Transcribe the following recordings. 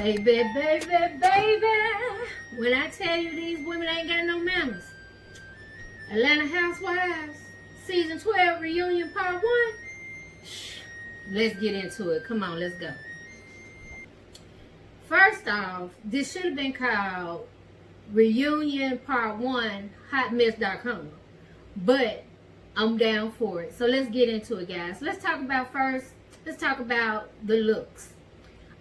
Baby, baby, baby. When I tell you these women ain't got no manners. Atlanta Housewives, Season 12 Reunion Part 1. Let's get into it. Come on, let's go. First off, this should have been called Reunion Part 1 HotMess.com. But I'm down for it. So let's get into it, guys. Let's talk about the looks.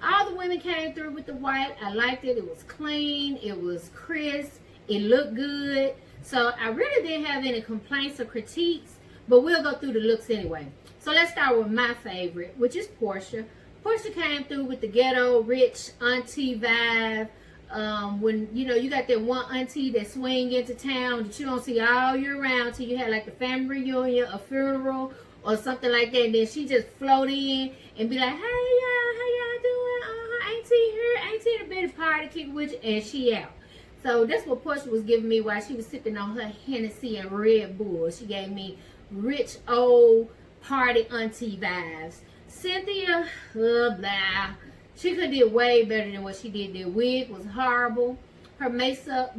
All the women came through with the white. I liked it. It was clean. It was crisp. It looked good. So I really didn't have any complaints or critiques, but we'll go through the looks anyway. So let's start with my favorite, which is Portia. Portia came through with the ghetto rich auntie vibe. When you got that one auntie that swing into town that you don't see all year round till you had like a family reunion, a funeral, or something like that, and then she just float in and be like, "Hey y'all, how y'all doing? Auntie here, auntie in the bed party, kick with you," and she out. So that's what Portia was giving me while she was sipping on her Hennessy and Red Bull. She gave me rich old party auntie vibes. Cynthia, blah. She could have did way better than what she did. The wig was horrible. Her makeup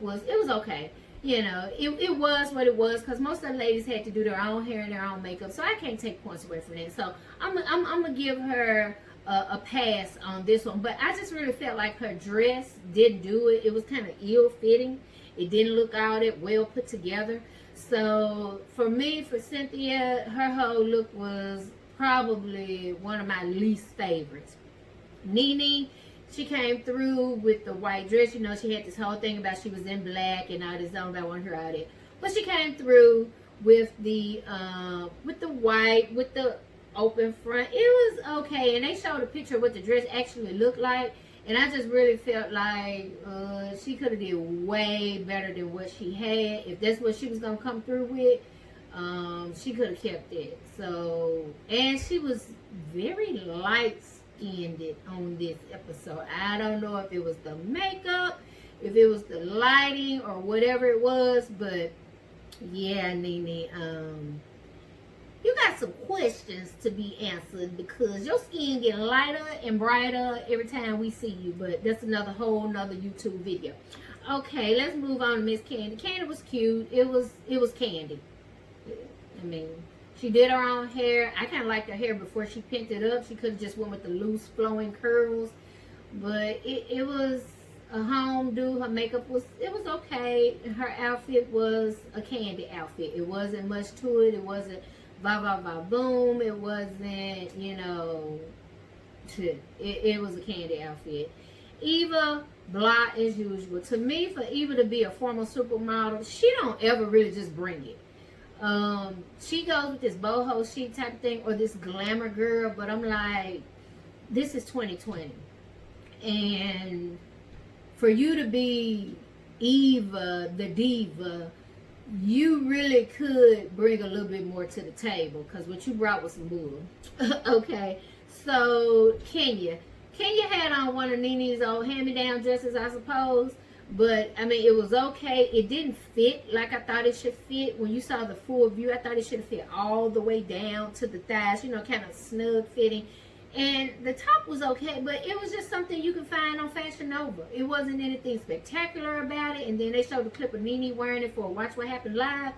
was okay. It was what it was, because most of the ladies had to do their own hair and their own makeup. So I can't take points away from that. So I'm gonna give her a pass on this one. But I just really felt like her dress didn't do it. It was kind of ill-fitting. It didn't look all that well put together. So for me, for Cynthia, her whole look was probably one of my least favorites. Nene, she came through with the white dress. She had this whole thing about she was in black and all this. I don't want her out of it. But she came through with the white, with the open front. It was okay. And they showed a picture of what the dress actually looked like. And I just really felt like she could have did way better than what she had. If that's what she was going to come through with, she could have kept it. So, and she was very light-skinned on this episode. I don't know if it was the makeup, if it was the lighting, or whatever it was. But, yeah, Nene, you got some questions to be answered, because your skin getting lighter and brighter every time we see you. But that's whole nother YouTube video. Okay, let's move on to Miss Candy. Candy was cute. It was Candy. I mean, she did her own hair. I kind of liked her hair before she pinned it up. She could have just went with the loose flowing curls. But it was a home do. Her makeup was okay. Her outfit was a Candy outfit. It wasn't much to it. It wasn't va va va boom. It wasn't, it was a Candy outfit. Eva, blah as usual. To me, for Eva to be a former supermodel, she don't ever really just bring it. She goes with this boho chic type of thing, or this glamour girl, but I'm like, this is 2020. And for you to be Eva, the diva, you really could bring a little bit more to the table, because what you brought was some bull. Okay, so Kenya had on one of Nene's old hand-me-down dresses, I suppose. But, I mean, it was okay. It didn't fit like I thought it should fit. When you saw the full view, I thought it should have fit all the way down to the thighs, kind of snug fitting. And the top was okay, but it was just something you can find on Fashion Nova. It wasn't anything spectacular about it. And then they showed the clip of Nene wearing it for Watch What Happened Live.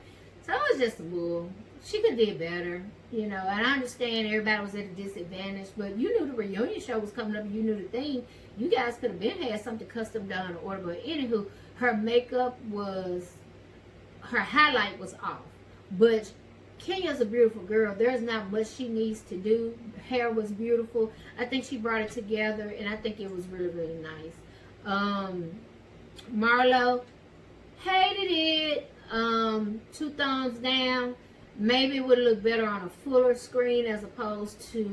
So it was just a bull. She could have did better, and I understand everybody was at a disadvantage, but you knew the reunion show was coming up, and you knew the thing. You guys could have had something custom done or order. But anywho, her makeup her highlight was off. But Kenya's a beautiful girl. There's not much she needs to do. Her hair was beautiful. I think she brought it together, and I think it was really, really nice. Marlo, hated it. 2 thumbs down. Maybe it would look better on a fuller screen as opposed to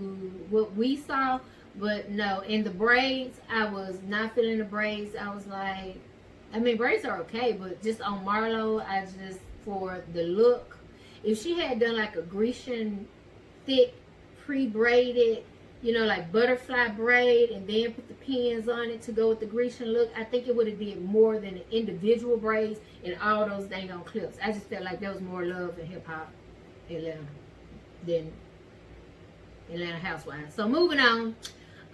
what we saw. But no, in the braids, I was not feeling the braids. I was like, I mean, braids are okay, but just on Marlo, for the look, if she had done like a Grecian thick pre-braided, like butterfly braid, and then put the pins on it to go with the Grecian look, I think it would have did more than the individual braids and all those dang on clips. I just felt like there was more love in hip-hop Atlanta than Atlanta Housewives. So moving on.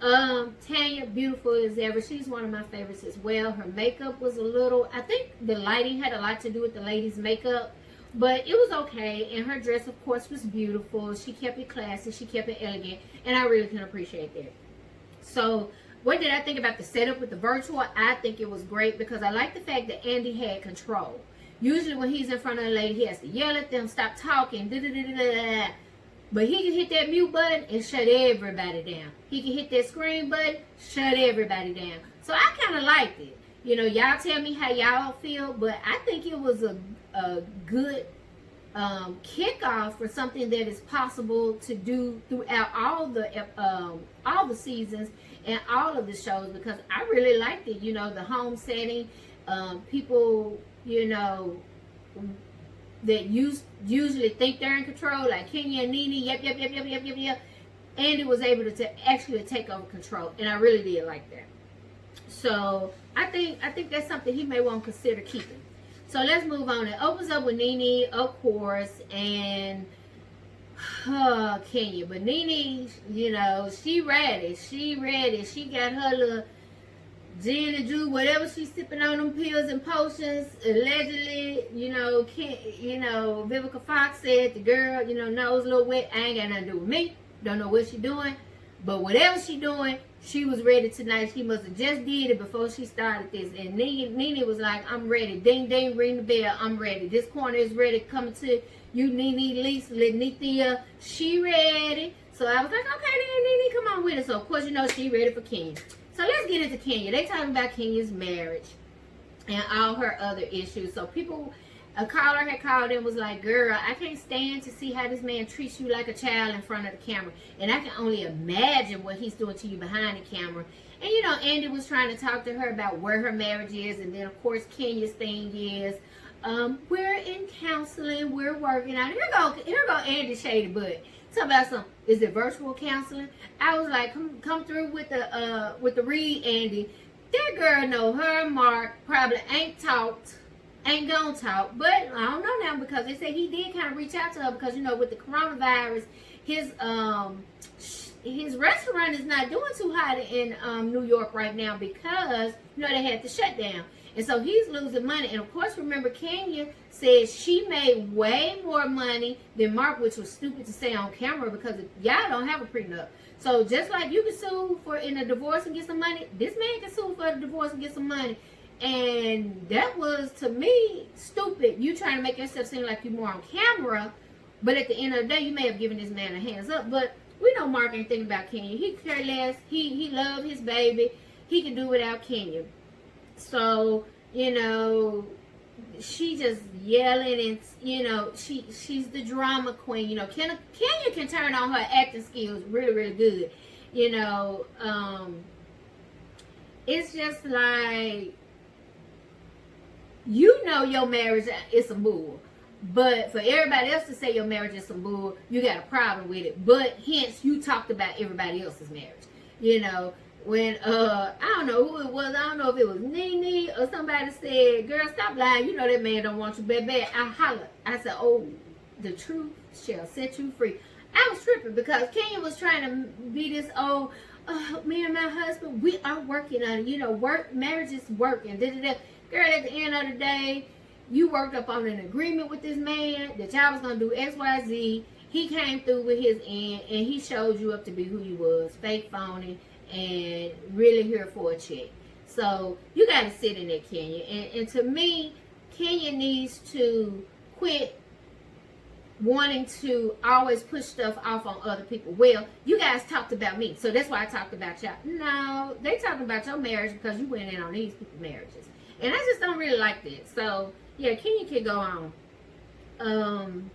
Tanya, beautiful as ever. She's one of my favorites as well. Her makeup was a little, I think the lighting had a lot to do with the lady's makeup, but it was okay. And her dress, of course, was beautiful. She kept it classy. She kept it elegant. And I really can appreciate that. So, what did I think about the setup with the virtual? I think it was great because I like the fact that Andy had control. Usually when he's in front of a lady, he has to yell at them, stop talking, da-da-da-da-da. But he can hit that mute button and shut everybody down. He can hit that screen button, shut everybody down. So I kind of liked it. You know, y'all tell me how y'all feel, but I think it was a good kickoff for something that is possible to do throughout all the seasons and all of the shows, because I really liked it. You know, the home setting, people, you know, that usually think they're in control, like Kenya and Nene, yep. Andy was able to actually take over control, and I really did like that. So I think that's something he may want to consider keeping. So let's move on. It opens up with Nene, of course, and Kenya. But Nene, you know, she ready. She got her little gin and juice, whatever she's sipping on, them pills and potions. Allegedly, you know, Vivica Fox said the girl, you know, nose a little wet. I ain't got nothing to do with me. Don't know what she doing. But whatever she doing, she was ready tonight. She must have just did it before she started this. And Nene was like, I'm ready. Ding, ding, ring the bell. I'm ready. This corner is ready. Coming to you, Nene, Lisa, Lenithia. She ready. So I was like, okay, then, Nene, come on with it. So, of course, you know, she ready for Kenya. So let's get into Kenya. They talking about Kenya's marriage and all her other issues. So people, a caller had called and was like, girl, I can't stand to see how this man treats you like a child in front of the camera. And I can only imagine what he's doing to you behind the camera. And, you know, Andy was trying to talk to her about where her marriage is. And then, of course, Kenya's thing is, we're in counseling. We're working out. Here go Andy Shady Butt. Talk about some, is it virtual counseling? I was like, come through with the read, Andy. That girl know her Mark probably ain't gonna talk, but I don't know now, because they say he did kind of reach out to her because, you know, with the coronavirus, his restaurant is not doing too hot in New York right now because, you know, they had to shut down. And so he's losing money. And of course, remember, Kenya said she made way more money than Mark, which was stupid to say on camera because y'all don't have a prenup. So just like you can sue for in a divorce and get some money, this man can sue for a divorce and get some money. And that was, to me, stupid. You trying to make yourself seem like you're more on camera, but at the end of the day, you may have given this man a hands up. But we know Mark ain't thinking about Kenya. He care less. He loved his baby. He can do without Kenya. So, you know, she just yelling and, you know, she's the drama queen. You know, Kenya can turn on her acting skills really, really good. You know, it's just like, you know your marriage is some bull. But for everybody else to say your marriage is some bull, you got a problem with it. But hence, you talked about everybody else's marriage. You know, when, I don't know who it was. I don't know if it was Nene or somebody said, girl, stop lying. You know that man don't want you bad. I hollered. I said, oh, the truth shall set you free. I was tripping because Kenya was trying to be this, me and my husband, we are working on it. You know, marriage is working. Girl, at the end of the day, you worked up on an agreement with this man that y'all was going to do X, Y, Z. He came through with his end, and he showed you up to be who he was, fake, phony, and really here for a check. So you got to sit in there, Kenya. And to me, Kenya needs to quit wanting to always push stuff off on other people. Well, you guys talked about me, so that's why I talked about y'all. No, they talking about your marriage because you went in on these people's marriages. And I just don't really like that. So, yeah, Kenya can go on.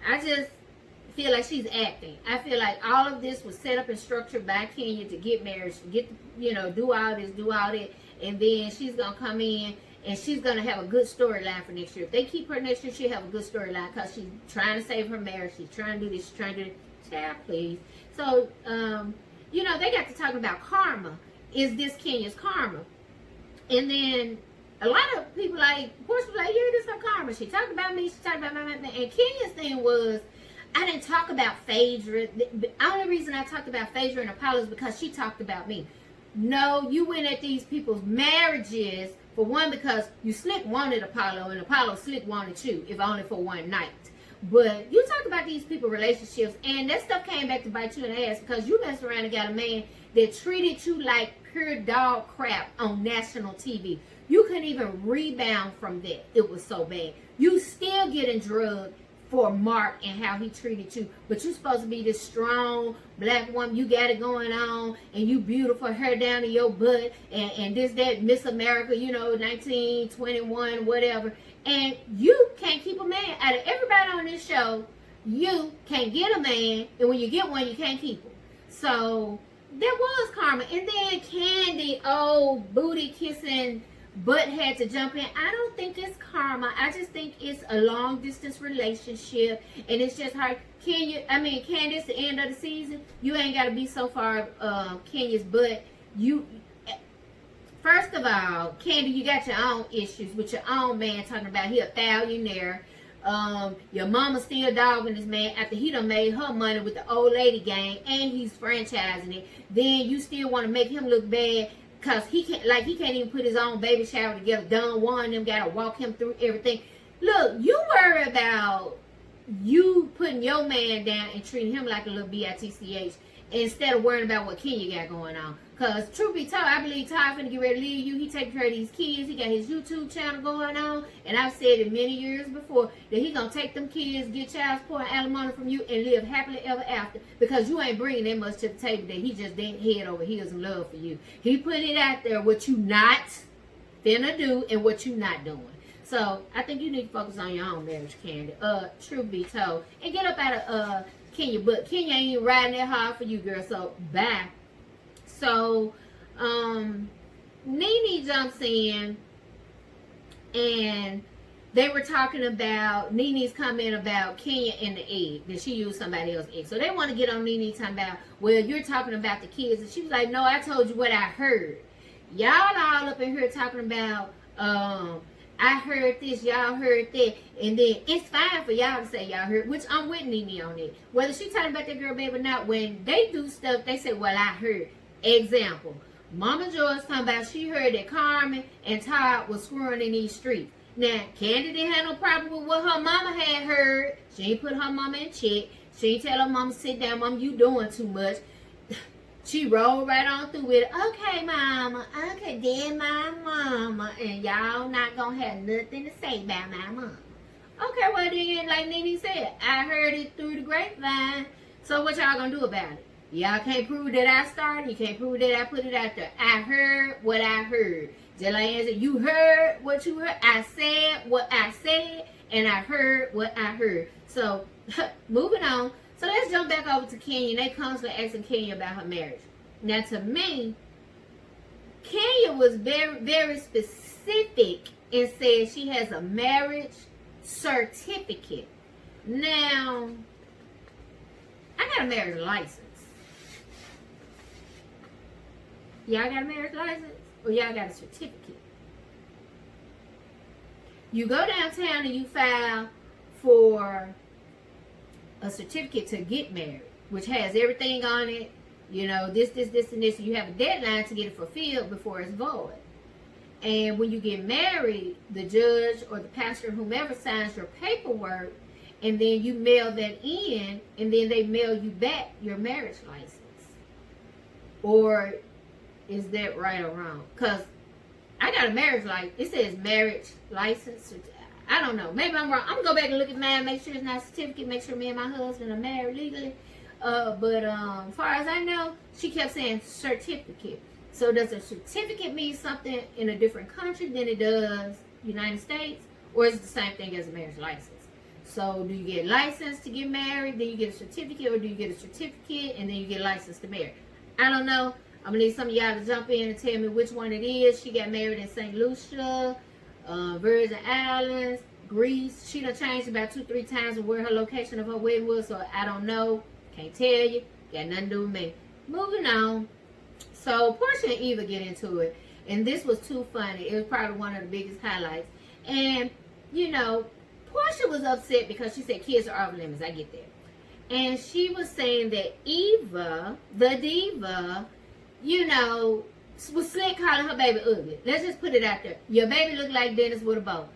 I just feel like she's acting. I feel like all of this was set up and structured by Kenya to get married, to get, you know, do all this, do all that. And then she's going to come in and she's going to have a good storyline for next year. If they keep her next year, she'll have a good storyline because she's trying to save her marriage. She's trying to do this. She's trying to do this. Child, please. So, you know, they got to talk about karma. Is this Kenya's karma? And then a lot of people like, of course, were like, yeah, this is her karma. She talked about me. She talked about my man. And Kenya's thing was, I didn't talk about Phaedra. The only reason I talked about Phaedra and Apollo is because she talked about me. No, you went at these people's marriages, for one, because you slick wanted Apollo and Apollo slick wanted you, if only for one night. But you talk about these people's relationships, and that stuff came back to bite you in the ass because you messed around and got a man that treated you like pure dog crap on national TV. You couldn't even rebound from that. It was so bad. You still getting drugged for Mark and how he treated you, but you're supposed to be this strong black woman. You got it going on, and you beautiful, hair down to your butt, and this, that, Miss America, 1921, whatever. And you can't keep a man. Out of everybody on this show, you can't get a man, and when you get one, you can't keep him. So there was karma. And then Candy, booty kissing butt had to jump in. I don't think it's karma. I just think it's a long distance relationship, and it's just hard. Candace, the end of the season, you ain't got to be so far Kenya's butt. First of all, Candy, you got your own issues with your own man talking about he a thousandaire. Your mama still dogging this man after he done made her money with the old lady gang, and he's franchising it. Then you still want to make him look bad because he can't even put his own baby shower together. Don Juan them gotta walk him through everything. Look, you worry about you putting your man down and treating him like a little bitch instead of worrying about what Kenya got going on. Because truth be told, I believe Ty finna get ready to leave you. He taking care of these kids. He got his YouTube channel going on. And I've said it many years before that he gonna take them kids, get child support and alimony from you, and live happily ever after. Because you ain't bringing that much to the table that he just didn't head over heels in love for you. He put it out there what you not finna do and what you not doing. So I think you need to focus on your own marriage, Candy. Truth be told. And get up out of Kenya. But Kenya ain't even riding that hard for you, girl. So bye. So, Nene jumps in, and they were talking about Nene's comment about Kenya and the egg, that she used somebody else's egg. So they want to get on Nene talking about, well, you're talking about the kids. And she was like, no, I told you what I heard. Y'all all up in here talking about, I heard this, y'all heard that. And then it's fine for y'all to say y'all heard, which I'm with Nene on it. Whether she talking about that girl, baby, or not, when they do stuff, they say, well, I heard. Example, Mama Joy's talking about she heard that Carmen and Todd was screwing in these streets. Now, Candy didn't have no problem with what her mama had heard. She ain't put her mama in check. She ain't tell her mama, sit down, mama, you doing too much. She rolled right on through with it. Okay, mama. Okay, then my mama. And y'all not gonna have nothing to say about my mama. Okay, well then, like Nene said, I heard it through the grapevine. So what y'all gonna do about it? Y'all can't prove that I started. You can't prove that I put it out there. I heard what I heard. Just like I said, you heard what you heard. I said what I said, and I heard what I heard. So, moving on. So let's jump back over to Kenya. They constantly asking Kenya about her marriage. Now, to me, Kenya was very, very specific and said she has a marriage certificate. Now, I got a marriage license. Y'all got a marriage license? Or y'all got a certificate? You go downtown and you file for a certificate to get married, which has everything on it. This, and this. You have a deadline to get it fulfilled before it's void. And when you get married, the judge or the pastor, whomever signs your paperwork, and then you mail that in, and then they mail you back your marriage license. Or is that right or wrong? Because I got a marriage license. It says marriage license. I don't know. Maybe I'm wrong. I'm going to go back and look at mine, make sure it's not a certificate, make sure me and my husband are married legally. But as far as I know, she kept saying certificate. So does a certificate mean something in a different country than it does United States? Or is it the same thing as a marriage license? So do you get licensed to get married, then you get a certificate, or do you get a certificate and then you get licensed to marry? I don't know. I'm going to need some of y'all to jump in and tell me which one it is. She got married in St. Lucia, Virgin Islands, Greece. She done changed about 2-3 times of where her location of her wedding was, so I don't know. Can't tell you. Got nothing to do with me. Moving on. So Portia and Eva get into it, and this was too funny. It was probably one of the biggest highlights. And, Portia was upset because she said kids are off limits. I get that. And she was saying that Eva, the diva, you know, was slick calling her baby ugly. Let's just put it out there. Your baby look like Dennis with a bow.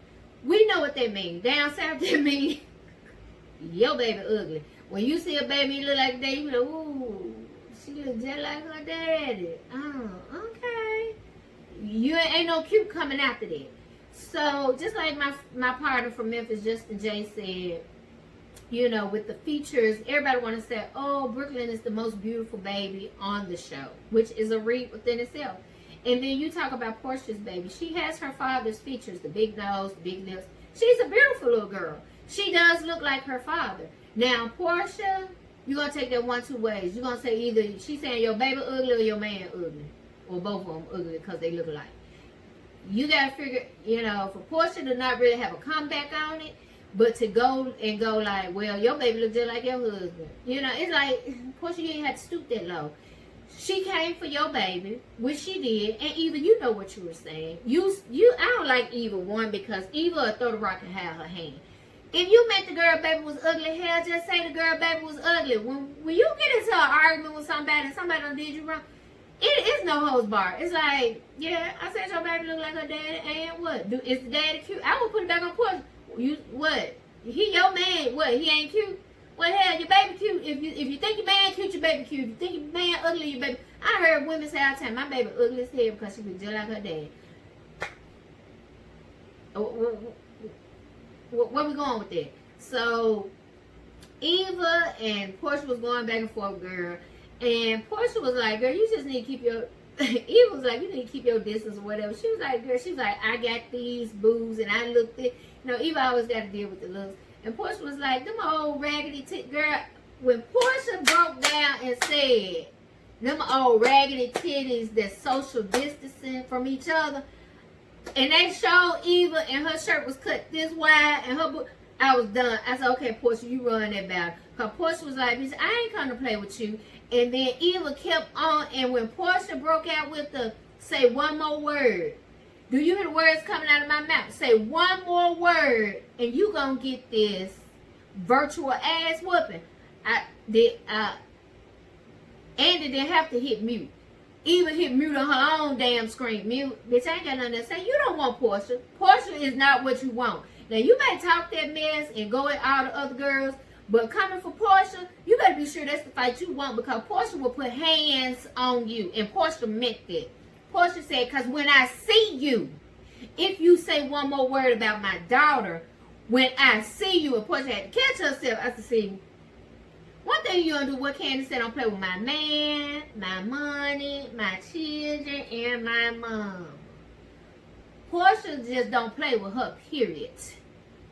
We know what that means. Down south, that means your baby ugly. When you see a baby look like that, you be like, ooh, she look just like her daddy. Oh, okay. You ain't no cute coming after that. So, just like my partner from Memphis, Justin J, said, you know, with the features, everybody want to say, oh, Brooklyn is the most beautiful baby on the show, which is a read within itself. And then you talk about Portia's baby. She has her father's features, the big nose, the big lips. She's a beautiful little girl. She does look like her father. Now, Portia, you're going to take that one, two ways. You're going to say either she's saying your baby ugly or your man ugly. Or both of them ugly because they look alike. You got to figure, you know, for Portia to not really have a comeback on it, but to go like, well, your baby look just like your husband. You know, it's like, Portia, you ain't have to stoop that low. She came for your baby, which she did, and Eva, you know what you were saying. I don't like Eva, one, because Eva will throw the rock and have her hand. If you meant the girl baby was ugly, hell, just say the girl baby was ugly. When you get into an argument with somebody and somebody done did you wrong, it is no holds bar. It's like, yeah, I said your baby look like her daddy, and what? Is the daddy cute? I would put it back on Portia. You what? He your man. What? He ain't cute? Well, hell, your baby cute. If you think your man cute, your baby cute. If you think your man ugly, your baby. I heard women say all the time, my baby ugly as hell because she was just like her dad. Where we going with that? So, Eva and Portia was going back and forth, girl. And Portia was like, girl, you just need to keep your... Eva was like, you need to keep your distance or whatever. She was like, girl, she was like, I got these boobs and I looked it. You know, Eva always got to deal with the looks. And Portia was like, them old raggedy girl. When Portia broke down and said, them old raggedy titties that's social distancing from each other, and they showed Eva and her shirt was cut this wide and her I was done. I said, okay, Portia, you run that battle. Because Portia was like, bitch, I ain't coming to play with you. And then Eva kept on, and when Portia broke out with the, say one more word. Do you hear the words coming out of my mouth? Say one more word, and you gonna get this virtual ass whooping. Andy didn't have to hit mute. Eva hit mute on her own damn screen. Mute. Bitch, I ain't got nothing to say. You don't want Portia. Portia is not what you want. Now, you may talk that mess and go at all the other girls, but coming for Portia, you better be sure that's the fight you want, because Portia will put hands on you. And Portia meant that. Portia said, because when I see you, if you say one more word about my daughter, when I see you, and Portia had to catch herself, I said, see, one thing you gonna do, what Candace said, don't play with my man, my money, my children, and my mom. Portia just don't play with her, period.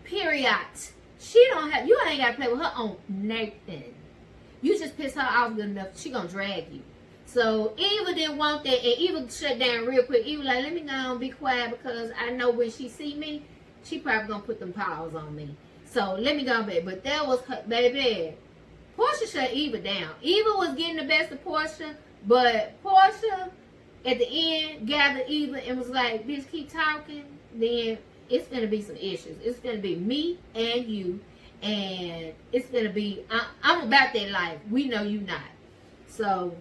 Period. She don't have, you ain't gotta play with her on nothing. You just piss her off good enough, she gonna drag you. So Eva didn't want that, and Eva shut down real quick. Eva like, let me go and be quiet, because I know when she see me, she probably gonna put them paws on me. So let me go back. But that was her, baby. Portia shut Eva down. Eva was getting the best of Portia, but Portia at the end gathered Eva and was like, bitch, keep talking, then it's gonna be some issues. It's gonna be me and you, and it's gonna be, I'm about that life. We know you not. So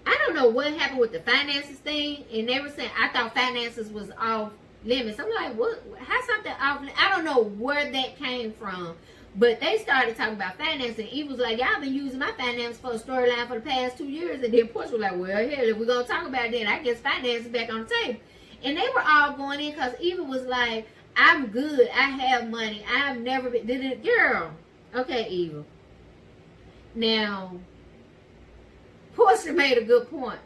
I don't know what happened with the finances thing, and they were saying, I thought finances was off limits. I'm like, what? How something off? I don't know where that came from, but they started talking about finances, and Eve was like, y'all been using my finance for a storyline for the past 2 years, and then Portia was like, well, hell, if we're gonna talk about it, then I guess finance is back on the table. And they were all going in, because Eva was like, I'm good, I have money, I've never been, did it, girl. Okay, Eva. Now, Portia made a good point.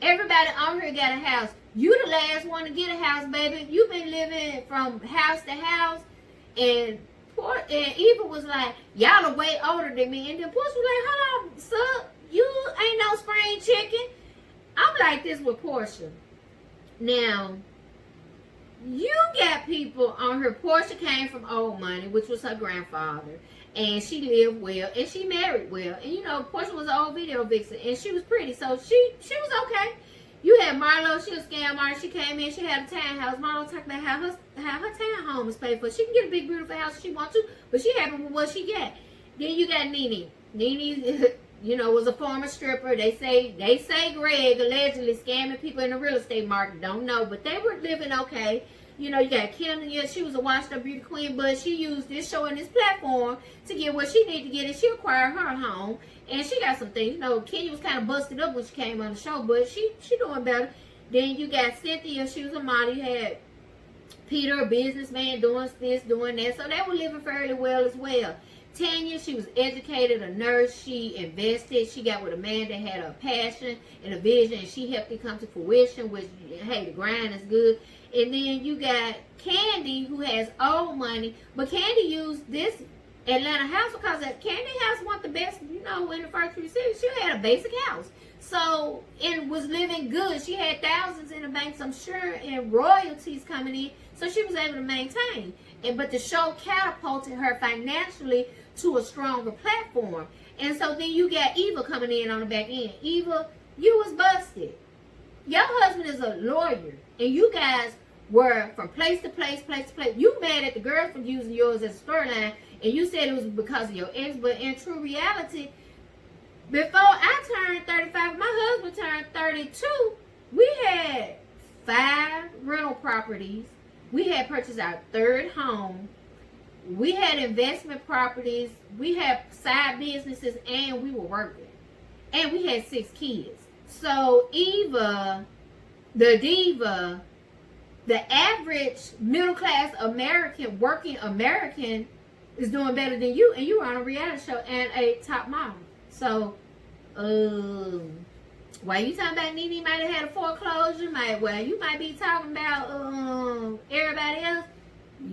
Everybody on here got a house. You the last one to get a house, baby. You've been living from house to house. And Eva was like, y'all are way older than me. And then Portia was like, hold on, sir. You ain't no spring chicken. I'm like this with Portia. Now, you got people on her. Portia came from old money, which was her grandfather. And she lived well, and she married well. And you know, Portia was an old video vixen, and she was pretty, so she was okay. You had Marlo, she was scam artist. She came in, she had a townhouse. Marlo talked about how her townhome is paid for. She can get a big, beautiful house if she wants to, but she happy with what she got. Then you got Nene. Nene, was a former stripper. They say Greg allegedly scamming people in the real estate market. Don't know, but they were living okay. You got Kenya. She was a washed up beauty queen, but she used this show and this platform to get what she needed to get, and she acquired her home. And she got some things. Kenya was kind of busted up when she came on the show, but she doing better. Then you got Cynthia. She was a model. You had Peter, a businessman, doing this, doing that. So they were living fairly well as well. Tanya, she was educated, a nurse. She invested. She got with a man that had a passion and a vision, and she helped it come to fruition, which, hey, the grind is good. And then you got Candy, who has old money, but Candy used this Atlanta house because that Candy house wasn't the best, in the first few seasons. She had a basic house. So, and was living good. She had thousands in the banks, I'm sure, and royalties coming in. So she was able to maintain. But the show catapulted her financially to a stronger platform. And so then you got Eva coming in on the back end. Eva, you was busted. Your husband is a lawyer, and you guys were from place to place, place to place. You mad at the girls for using yours as a storyline, and you said it was because of your ex, but in true reality, before I turned 35, my husband turned 32, we had 5 rental properties. We had purchased our 3rd home. We had investment properties. We had side businesses, and we were working. And we had 6 kids. So Eva, the diva, the average middle-class American, working American, is doing better than you, and you were on a reality show and a top model. So, while you talking about Nene might have had a foreclosure, you might be talking about everybody else,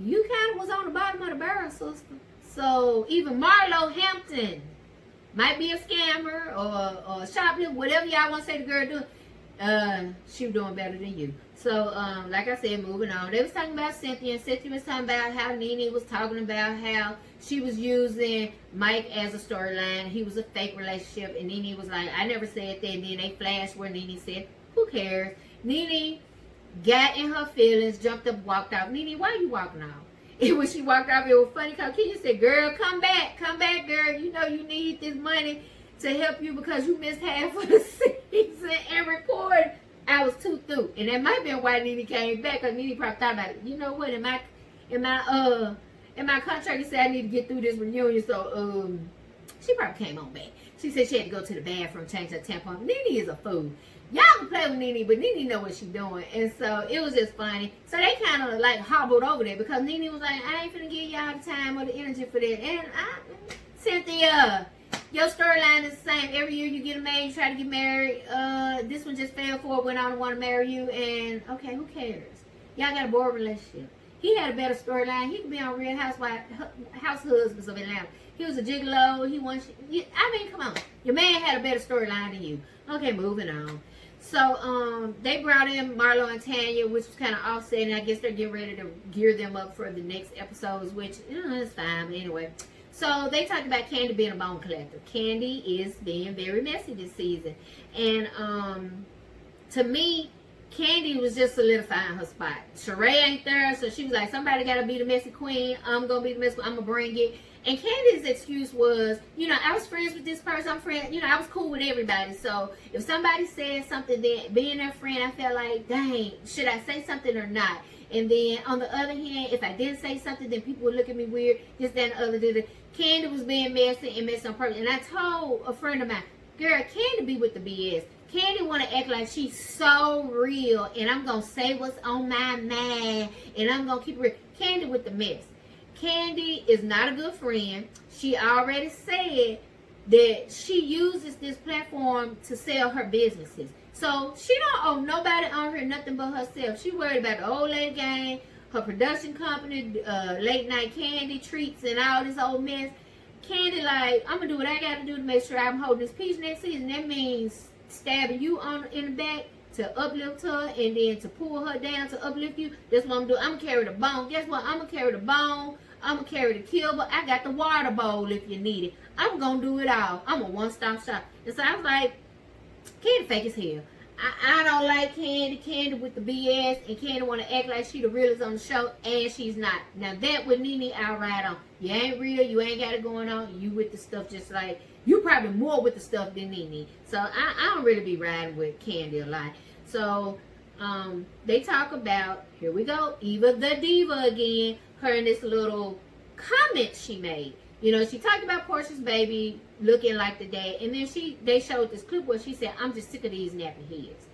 you kind of was on the bottom of the barrel, sister. So, even Marlo Hampton might be a scammer or a shoplifter, whatever y'all want to say the girl do. She was doing better than you. So, like I said, moving on. They was talking about Cynthia, and Cynthia was talking about how Nene was talking about how she was using Mike as a storyline. He was a fake relationship, and Nene was like, I never said that. And then they flashed where Nene said, who cares? Nene got in her feelings, jumped up, walked out. Nene, why are you walking off? And when she walked off, it was funny because Kenya said, girl, come back, girl. You need this money to help you because you missed half of the season and record. I was too through. And that might have been why Nene came back, because Nene probably thought about it. You know what, in my contract, it said I need to get through this reunion, so she probably came on back. She said she had to go to the bathroom, change her tampon. Nene is a fool. Y'all can play with Nene, but Nene know what she's doing. And so it was just funny. So they kind of like hobbled over there because Nene was like, I ain't finna give y'all the time or the energy for that. And Cynthia, your storyline is the same. Every year you get married, you try to get married. This one just fell for it, went on to want to marry you. And okay, who cares? Y'all got a boring relationship. He had a better storyline. He could be on Real House Husbands of Atlanta. He was a gigolo. Come on. Your man had a better storyline than you. Okay, moving on. So, they brought in Marlo and Tanya, which was kind of offsetting. I guess they're getting ready to gear them up for the next episodes, which, is fine. But anyway. So, they talked about Candy being a bone collector. Candy is being very messy this season. And, to me, Candy was just solidifying her spot. Sheree ain't there, so she was like, somebody got to be the messy queen. I'm going to be the messy queen. I'm going to bring it. And Candy's excuse was, I was friends with this person. I was cool with everybody. So if somebody said something, then being their friend, I felt like, dang, should I say something or not? And then on the other hand, if I didn't say something, then people would look at me weird. This, that, and the other. Candy was being messy and messy on purpose. And I told a friend of mine, girl, Candy be with the BS. Candy want to act like she's so real, and I'm going to say what's on my mind, and I'm going to keep it real. Candy with the mess. Candy is not a good friend. She already said that she uses this platform to sell her businesses. So she don't owe nobody on her nothing but herself. She worried about the old lady gang, her production company, late night candy treats, and all this old mess. Candy like, I'm going to do what I got to do to make sure I'm holding this peach next season. That means stabbing you in the back to uplift her, and then to pull her down to uplift you. That's what I'm doing. I'm going to carry the bone. Guess what? I'm going to carry the bone. I'm going to carry the kill, but I got the water bowl if you need it. I'm going to do it all. I'm a one-stop shop. And so I was like, Candy fake as hell. I don't like Candy. Candy with the BS, and Candy want to act like she the realest on the show, and she's not. Now that with Nene, I'll ride on. You ain't real. You ain't got it going on. You with the stuff just like you probably more with the stuff than Nene. So I don't really be riding with Candy a lot. So they talk about, here we go, Eva the Diva again. Her and this little comment she made. You know, she talked about Portia's baby looking like the dad, and then they showed this clip where she said, "I'm just sick of these nappy heads."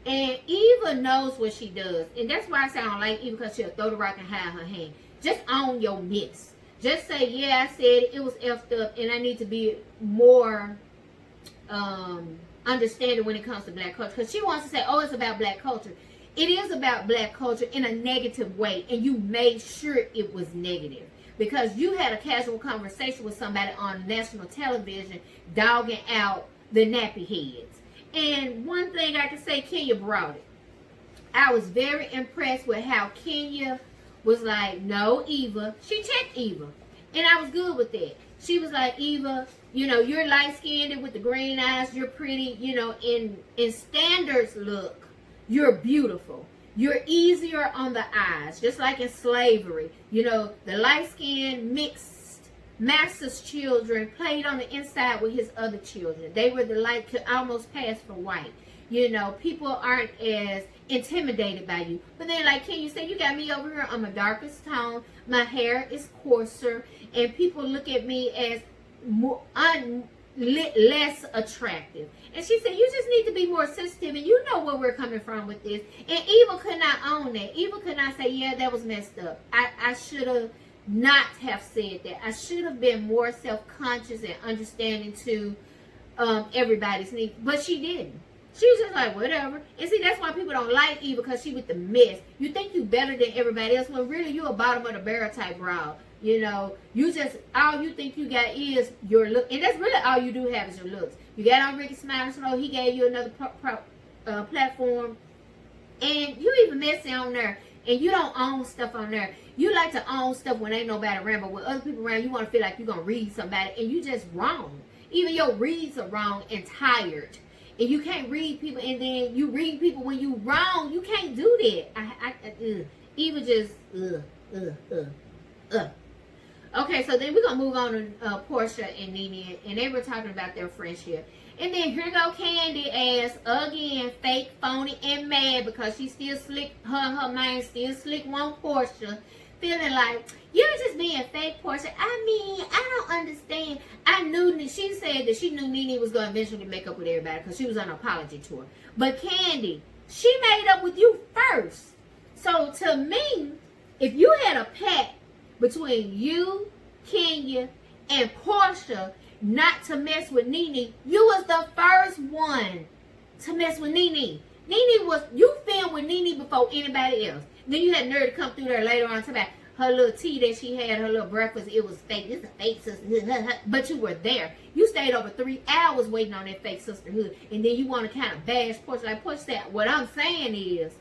And Eva knows what she does, and that's why I say I don't like Eva, because she'll throw the rock and hide her hand. Just own your miss. Just say, "Yeah, I said it was effed up, and I need to be more understanding when it comes to black culture." Because she wants to say, "Oh, it's about black culture." It is about black culture in a negative way, and you made sure it was negative. Because you had a casual conversation with somebody on national television dogging out the nappy heads. And one thing I can say, Kenya brought it. I was very impressed with how Kenya was like, "No, Eva." She checked Eva. And I was good with that. She was like, "Eva, you know, you're light-skinned with the green eyes. You're pretty, you know, in standards look. You're beautiful. You're easier on the eyes, just like in slavery. You know, the light-skinned mixed master's children played on the inside with his other children. They were the light, could almost pass for white. You know, people aren't as intimidated by you." But then, like Ken, you said, you got me over here on my darkest tone. My hair is coarser, and people look at me as more less attractive. And she said, "You just need to be more sensitive, and you know where we're coming from with this." And Eva could not own that. Eva could not say, "Yeah, that was messed up. I should have not have said that. I should have been more self-conscious and understanding to everybody's needs." But she didn't. She was just like, whatever. And see, that's why people don't like Eva, because she with the mess. You think you better than everybody else, when really you a bottom of the barrel type broad. You know, you just, all you think you got is your look. And that's really all you do have is your looks. You got on Ricky Smiley Show. He gave you another platform. And you even messy on there. And you don't own stuff on there. You like to own stuff when ain't nobody around. But with other people around, you want to feel like you're going to read somebody. And you just wrong. Even your reads are wrong and tired. And you can't read people. And then you read people when you wrong. You can't do that. Even just, Okay, so then we're going to move on to Portia and Nene, and they were talking about their friendship. And then here go Candy ass again, fake, phony, and mad because she still slick, her mind still slick one Portia, feeling like, "You're just being fake, Portia. I mean, I don't understand." I knew, she said that she knew Nene was going to eventually make up with everybody because she was on an apology tour. But Candy, she made up with you first. So to me, if you had a pact between you, Kenya, and Portia not to mess with Nene, you was the first one to mess with Nene. Nene was, you filmed with Nene before anybody else. Then you had nerve to come through there later on to about her little tea that she had, her little breakfast. It was fake. This is a fake sisterhood. But you were there. You stayed over 3 hours waiting on that fake sisterhood. And then you want to kind of bash Portia. Like Portia said, what I'm saying is,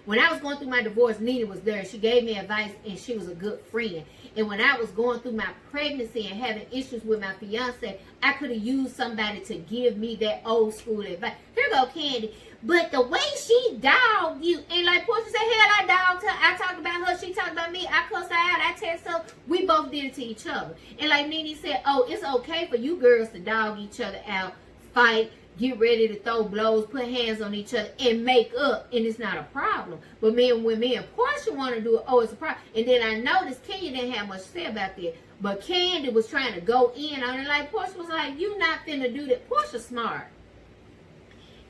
when I was going through my divorce, Nene was there. She gave me advice, and she was a good friend. And when I was going through my pregnancy and having issues with my fiance, I could have used somebody to give me that old school advice. Here go Candy. But the way she dogged you, and like Portia said, hell, I dogged her. I talked about her. She talked about me. I cussed her out. I text her. We both did it to each other. And like Nene said, oh, it's okay for you girls to dog each other out, fight, get ready to throw blows, put hands on each other, and make up, and it's not a problem. But when me and Portia want to do it, oh, it's a problem. And then I noticed Kenya didn't have much to say about that. But Candy was trying to go in on it. Like Portia was like, you not finna do that. Portia's smart.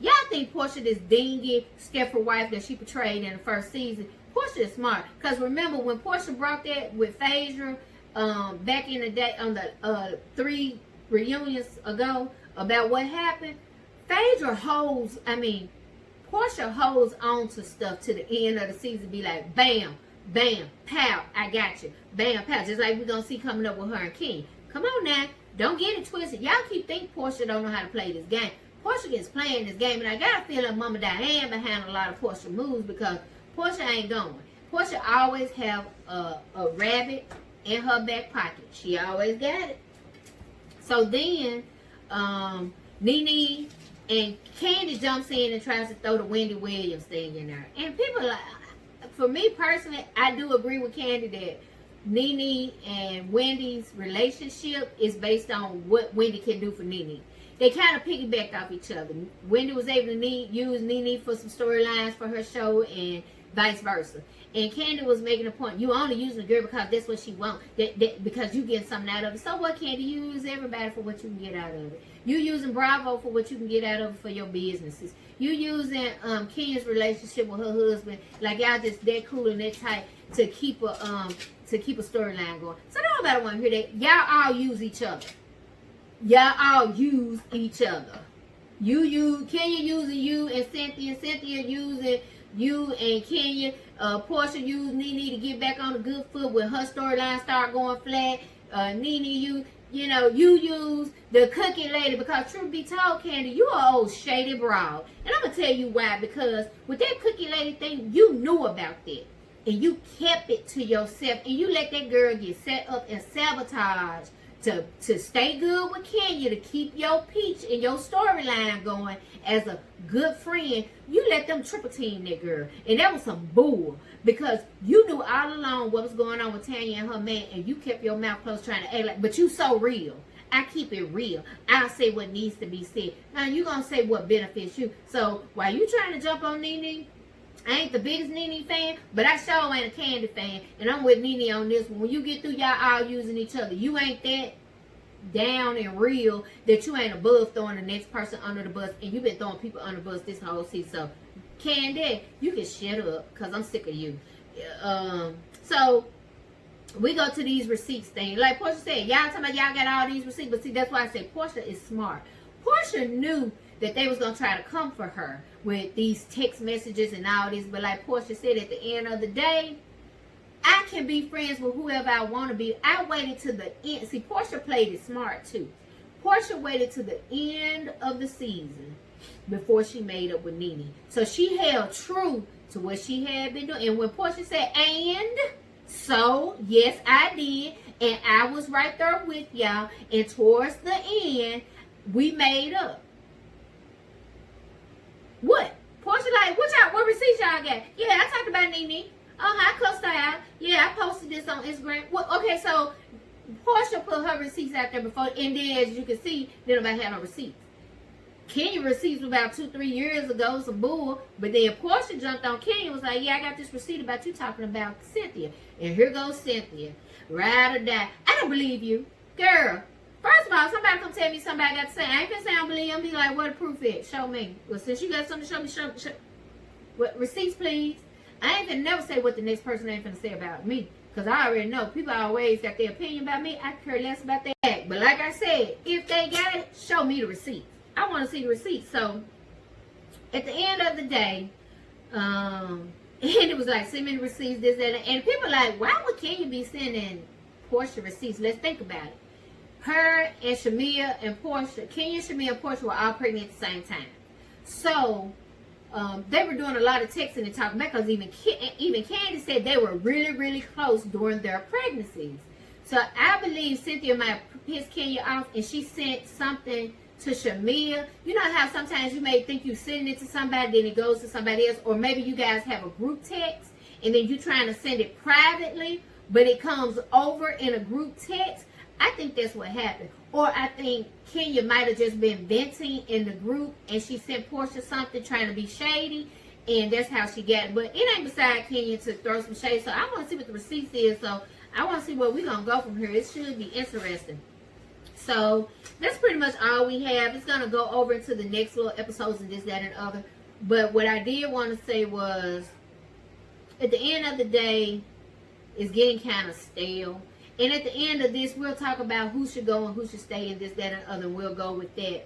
Y'all think Portia, this dingy Stepford wife that she portrayed in the first season, Portia is smart. Because remember, when Portia brought that with Phaedra back in the day on the 3 reunions ago about what happened, Phaedra Portia holds on to stuff to the end of the season, be like, bam, bam, pow, I got you. Bam, pow. Just like we're going to see coming up with her and King. Come on now. Don't get it twisted. Y'all keep thinking Portia don't know how to play this game. Portia gets playing this game, and I got a feeling Mama Diane behind a lot of Portia moves because Portia ain't going. Portia always have a rabbit in her back pocket. She always got it. So then, Nene And Candy jumps in and tries to throw the Wendy Williams thing in there. And people like, for me personally, I do agree with Candy that Nene and Wendy's relationship is based on what Wendy can do for Nene. They kind of piggybacked off each other. Wendy was able to use Nene for some storylines for her show and vice versa. And Candy was making a point. You only using the girl because that's what she wants. Because you get something out of it. So what, Candy? You use everybody for what you can get out of it. You using Bravo for what you can get out of it for your businesses. You using Kenya's relationship with her husband, like y'all just that cool and that tight to keep a storyline going. So nobody want to hear that. Y'all all use each other. Y'all all use each other. Kenya using you and Cynthia using you and Kenya. Portia used Nene to get back on a good foot when her storyline start going flat. Nene, you use the cookie lady because truth be told, Candy, you are old shady broad. And I'm going to tell you why. Because with that cookie lady thing, you knew about that. And you kept it to yourself. And you let that girl get set up and sabotaged to stay good with Kenya, to keep your peach and your storyline going as a good friend. You let them triple team that girl. And that was some bull. Because you knew all along what was going on with Tanya and her man, and you kept your mouth closed trying to act like, but you so real. I keep it real. I'll say what needs to be said. Now you gonna say what benefits you. So while you trying to jump on Nene, I ain't the biggest Nene fan, but I sure ain't a Candy fan. And I'm with Nene on this one. When you get through, y'all all using each other. You ain't that down and real that you ain't above throwing the next person under the bus. And you've been throwing people under the bus this whole season. So Candy, you can shut up because I'm sick of you. So we go to these receipts thing. Like Portia said, y'all talking about y'all got all these receipts. But see, that's why I say Portia is smart. Portia knew that they was going to try to come for her with these text messages and all this. But like Portia said, at the end of the day, I can be friends with whoever I want to be. I waited to the end. See, Portia played it smart too. Portia waited to the end of the season before she made up with Nene. So she held true to what she had been doing. And when Portia said, and so, yes, I did. And I was right there with y'all. And towards the end, we made up. What? Portia like, what receipts y'all got? Yeah, I talked about Nene. I cussed her out. Yeah, I posted this on Instagram. Well, okay, so Portia put her receipts out there before. And then, as you can see, nobody had no receipts. Kenya receipts about 2-3 years ago, some bull. But then Portia jumped on Kenya, was like, yeah, I got this receipt about you talking about Cynthia. And here goes Cynthia. Ride or die. I don't believe you. Girl, first of all, somebody come tell me somebody got to say, I ain't gonna say I don't believe you. I'm be like, what the proof is? Show me. Well, since you got something to show me, show. What, receipts, please? I ain't gonna never say what the next person ain't gonna say about me. Because I already know. People always got their opinion about me. I care less about that. But like I said, if they got it, show me the receipt. I want to see the receipt. So, at the end of the day, and it was like, send me the receipts, this, that, and people like, why would Kenya be sending Portia receipts? Let's think about it. Her and Shamia and Portia, Kenya, Shamia, and Portia were all pregnant at the same time. So, they were doing a lot of texting and talking back because even Candy said they were really, really close during their pregnancies. So, I believe Cynthia might have pissed Kenya off and she sent something to Shamia. You know how sometimes you may think you're sending it to somebody, then it goes to somebody else, or maybe you guys have a group text and then you're trying to send it privately, but it comes over in a group text. I think that's what happened. Or I think Kenya might have just been venting in the group and she sent Portia something trying to be shady, and that's how she got it. But it ain't beside Kenya to throw some shade. So I want to see what the receipts is. So I want to see where we're going to go from here. It should be interesting. So that's pretty much all we have. It's going to go over into the next little episodes and this, that, and other. But what I did want to say was, at the end of the day, it's getting kind of stale. And at the end of this, we'll talk about who should go and who should stay in this, that, and other. And we'll go with that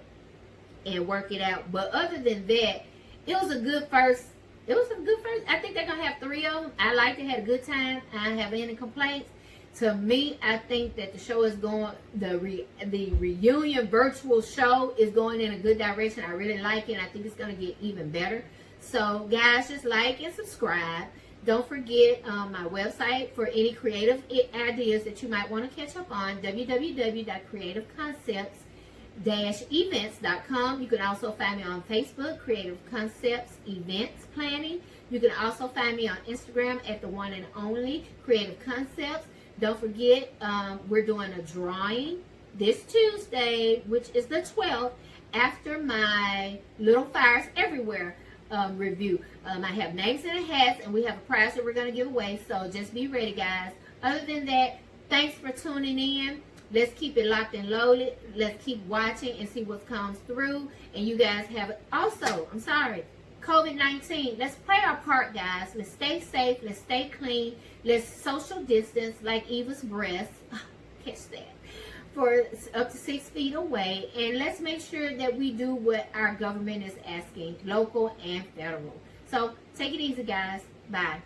and work it out. But other than that, it was a good first. I think they're going to have 3 of them. I liked it. Had a good time. I don't have any complaints. To me, I think that the show is going, the reunion virtual show is going in a good direction. I really like it. I think it's going to get even better. So, guys, just like and subscribe. Don't forget my website for any creative ideas that you might want to catch up on, www.creativeconcepts. events.com. You can also find me on Facebook, Creative Concepts Events Planning. You can also find me on Instagram at the one and only Creative Concepts. Don't forget, we're doing a drawing this Tuesday, which is the 12th, after my Little Fires Everywhere review. I have names in the hats, and we have a prize that we're going to give away, so just be ready, guys. Other than that, thanks for tuning in. Let's keep it locked and loaded. Let's keep watching and see what comes through. And you guys have also, COVID-19. Let's play our part, guys. Let's stay safe. Let's stay clean. Let's social distance like Eva's breasts. Catch that. For up to 6 feet away. And let's make sure that we do what our government is asking, local and federal. So take it easy, guys. Bye.